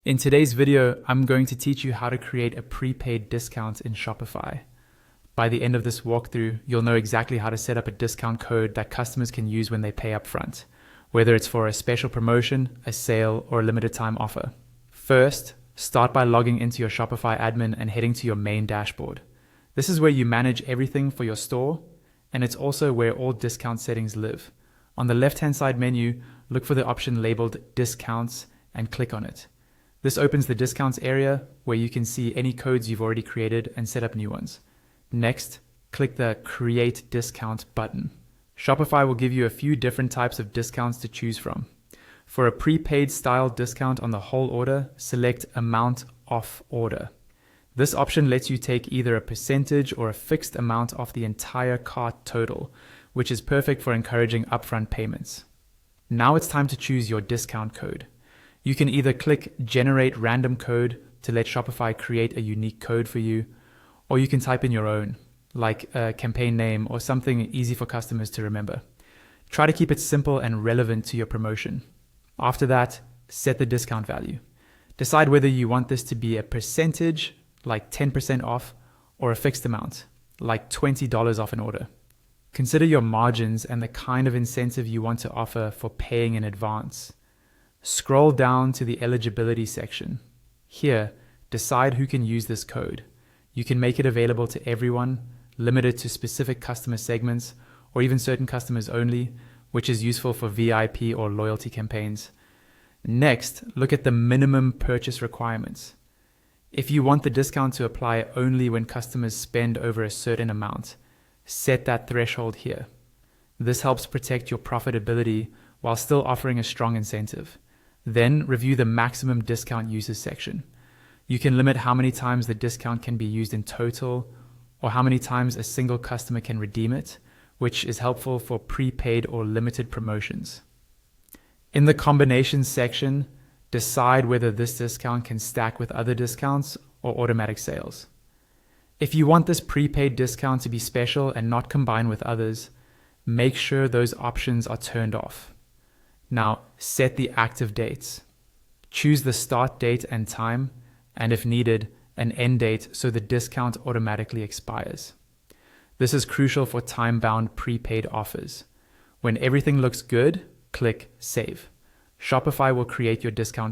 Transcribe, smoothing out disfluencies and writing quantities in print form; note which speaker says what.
Speaker 1: In today's video, I'm going to teach you how to create a prepaid discount in Shopify. By the end of this walkthrough, you'll know exactly how to set up a discount code that customers can use when they pay upfront, whether it's for a special promotion, a sale, or a limited time offer. First, start by logging into your Shopify admin and heading to your main dashboard. This is where you manage everything for your store, and it's also where all discount settings live. On the left-hand side menu, look for the option labeled Discounts and click on it. This opens the discounts area where you can see any codes you've already created and set up new ones. Next, click the Create Discount button. Shopify will give you a few different types of discounts to choose from. For a prepaid style discount on the whole order, select Amount Off Order. This option lets you take either a percentage or a fixed amount off the entire cart total, which is perfect for encouraging upfront payments. Now it's time to choose your discount code. You can either click Generate Random Code to let Shopify create a unique code for you, or you can type in your own, like a campaign name or something easy for customers to remember. Try to keep it simple and relevant to your promotion. After that, set the discount value. Decide whether you want this to be a percentage, like 10% off, or a fixed amount, like $20 off an order. Consider your margins and the kind of incentive you want to offer for paying in advance. Scroll down to the eligibility section. Here, decide who can use this code. You can make it available to everyone, limit it to specific customer segments, or even certain customers only, which is useful for VIP or loyalty campaigns. Next, look at the minimum purchase requirements. If you want the discount to apply only when customers spend over a certain amount, set that threshold here. This helps protect your profitability while still offering a strong incentive. Then review the maximum discount uses section. You can limit how many times the discount can be used in total, or how many times a single customer can redeem it, which is helpful for prepaid or limited promotions. In the combinations section, decide whether this discount can stack with other discounts or automatic sales. If you want this prepaid discount to be special and not combine with others, make sure those options are turned off. Now, set the active dates. Choose the start date and time, and if needed, an end date so the discount automatically expires. This is crucial for time-bound prepaid offers. When everything looks good, click Save. Shopify will create your discount